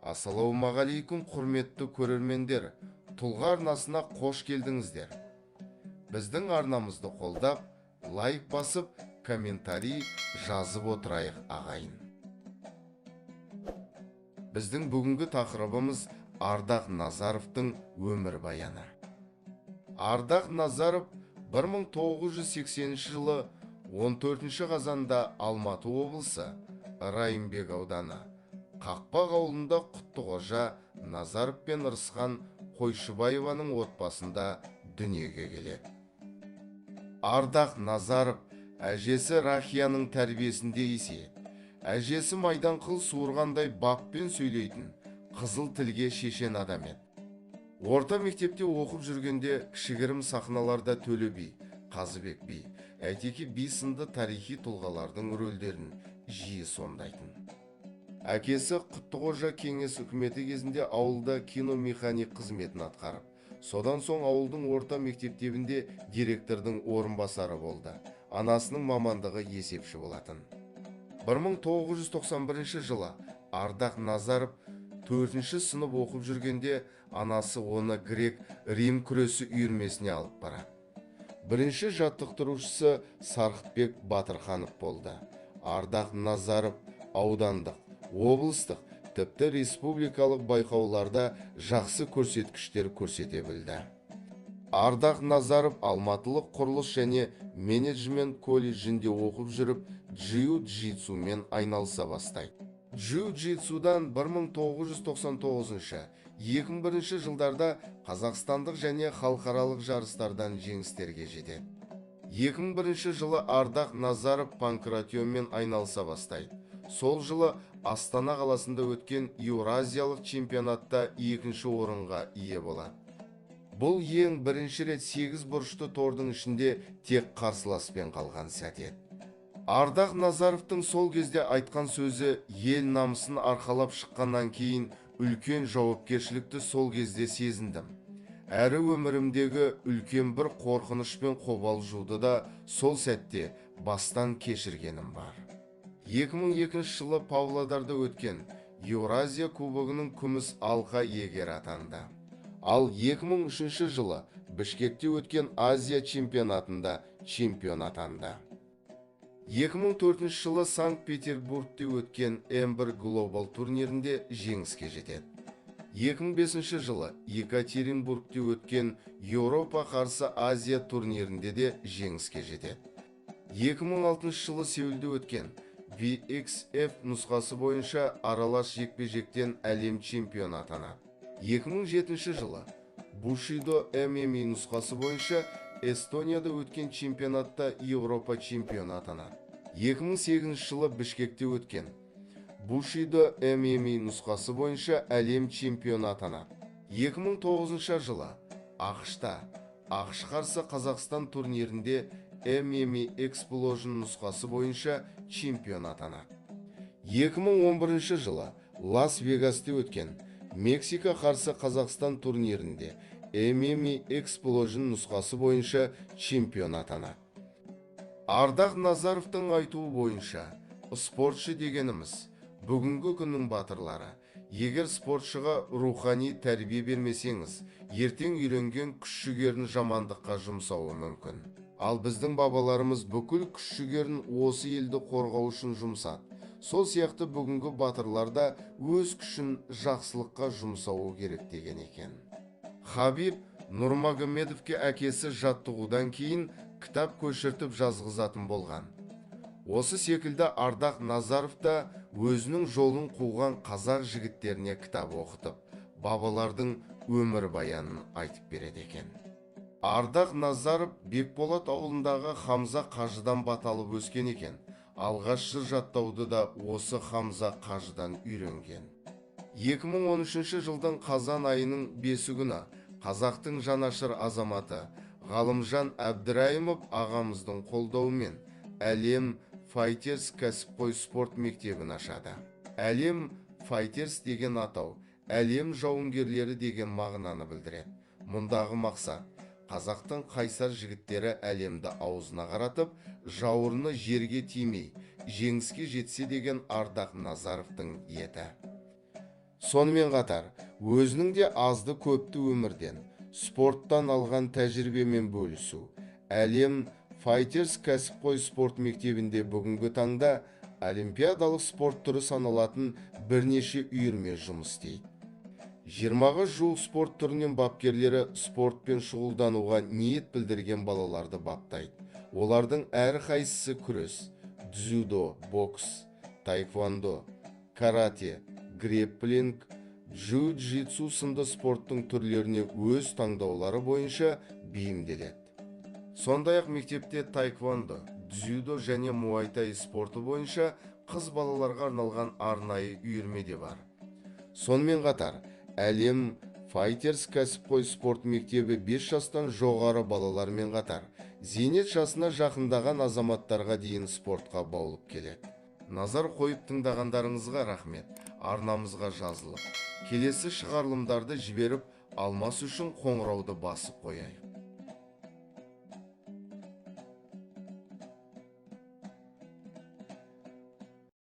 Ассалаумағалейкум құрметті көрермендер, Тұлға арнасына қош келдіңіздер. Біздің арнамызды қолдап, лайк басып, комментарий жазып отырайық ағайын. Біздің бүгінгі тақырыбымыз Ардақ Назаровтың өмірбаяны. Ардақ Назаров 1980 жылы 14 қазанда Алматы облысы Райымбек ауданы Қақпақ ауылында Құттықожа Назаров пен Ырысхан Қойшыбаеваның отбасында дүниеге келеді. Ардақ Назаров әжесі Рахияның тәрбиесінде есейеді. Әжесі майданқыл суырғандай баппен сөйлейтін, қызыл тілге шешен адам еді. Орта мектепте оқып жүргенде кішігірім сахналарда Төле би, Қазыбек би, Әйтеке би сынды тарихи тұлғалардың рөлдерін жиі сомдайтын. Әкесі Құттықожа кеңес үкіметі кезінде ауылда киномеханик қызметін атқарып, содан соң ауылдың орта мектептебінде директордың орынбасары болды. Анасының мамандығы есепші болатын. 1991 жылы Ардақ Назаров 4 сынып оқып жүргенде анасы оны грек-рим күресі үйірмесіне алып барады. Бірінші жаттықтырушысы Сарқытбек Батырханов болды. Ардақ Назаров аудандық, облыстық, тіпті республикалық байқауларда жақсы көрсеткіштер көрсете білді. Ардақ Назаров Алматылық құрылыс және менеджмент колледжінде оқып жүріп, джиу-джитсумен айналыса бастайды. Джиу-джитсудан 1999-2001 жылдарда қазақстандық және халықаралық жарыстардан жеңістерге жетеді. 2001 жылы Ардақ Назаров панкратионмен айналыса бастайды. Сол жылы Астана қаласында өткен Еуразиялық чемпионатта 2-ші орынға ие болады. Бұл ең бірінші рет 8 бұрышты тордың ішінде тек қарсыласпен қалған сәт еді. Ардақ Назаровтың сол кезде айтқан сөзі ел намысын арқалап шыққаннан кейін үлкен жауапкершілікті сол кезде сезіндім. Әрі өмірімдегі үлкен бір қорқыныш пен қобалжуды да сол сәтте бастан кешіргенім бар. 2002 жылы Павлодарда өткен Еуразия кубогының күміс алқа иегері атанды. Ал 2003 жылы Бішкекте өткен Азия чемпионатында чемпион атанды. 2004 жылы Санкт-Петербургте өткен М1 Global турнирінде жеңіске жетеді. 2005 жылы Екатеринбургте өткен Еуропа қарсы Азия турнирінде де жеңіске жетеді. 2006 жылы Сеулде өткен VXF нұсқасы бойынша аралас жекпе-жектен әлем чемпионы атанады. 2007 жылы Бушидо ММА нұсқасы бойынша Эстонияда өткен чемпионатта Еуропа чемпионы атанады. 2008 жылы Бішкекте өткен Бушидо ММА нұсқасы бойынша әлем чемпионы атанады. 2009 жылы ақш қарсы Қазақстан турнирінде MMA Explosion нұсқасы бойынша чемпион атанады. 2011 жылы Лас-Вегасте өткен Мексика қарсы Қазақстан турнирінде MMA Explosion нұсқасы бойынша чемпион атанады. Ардақ Назаровтың айтуы бойынша, спортшы дегеніміз бүгінгі күннің батырлары. Егер спортшыға рухани тәрбие бермесеңіз, ертең үйренген күш-жігерін жамандыққа жұмсауы мүмкін. Ал біздің бабаларымыз бүкіл күш-жігерін осы елді қорғау үшін жұмсады. Сол сияқты бүгінгі батырлар да өз күшін жақсылыққа жұмсауы керек деген екен. Хабиб Нурмагомедовке әкесі жаттығудан кейін кітап көшіртіп жазғызатын болған. Осы секілді Ардақ Назаров та өзінің жолын қуған қазақ жігіттеріне кітап оқытып, бабалардың өмірбаянын айтып береді екен. Ардақ Назаров Бекболат ауылындағы Хамза қажыдан баталып өскен екен. Алғаш жыр жаттауды да осы Хамза қажыдан үйренген. 2013 жылдың қазан айының 5 күні қазақтың жанашыр азаматы Ғалымжан Әбдірайымов ағамыздың қолдауымен Әлем Файтерс кәсіпқой спорт мектебін ашады. Әлем Файтерс деген атау әлем жауынгерлері деген мағынаны білдіреді. Мұндағы мақсат қазақтың қайсар жігіттері әлемді аузына қаратып, жауырыны жерге тимей, жеңіске жетсе деген Ардақ Назаровтың еті. Сонымен қатар, өзінің де азды көпті өмірден, спорттан алған тәжірибемен бөлісу. Әлем Файтерс кәсіпқой спорт мектебінде бүгінгі таңда олимпиадалық спорт түрі саналатын бірнеше үйірме жұмыс істейді. 20-ға жуық спорт түрінен бапкерлері спортпен шұғылдануға ниет білдірген балаларды баптайды. Олардың әрқайсысы күрес, дзюдо, бокс, таэквондо, карате, грэпплинг, джиу-джитсу сынды спорттың түрлеріне өз таңдаулары бойынша бейімделеді. Сондай-ақ мектепте таэквондо, дзюдо және муай-тай спорты бойынша қыз балаларға арналған арнайы үйірме де бар. Сонымен қатар, Әлем Файтерс кәсіпқой спорт мектебі 5 жастан жоғары балалармен қатар, зейнет жасына жақындаған азаматтарға дейін спортқа баулып келеді. Назар қойып тыңдағандарыңызға рахмет. Арнамызға жазылып, келесі шығарылымдарды жіберіп алмас үшін қоңырауды басып қояйық.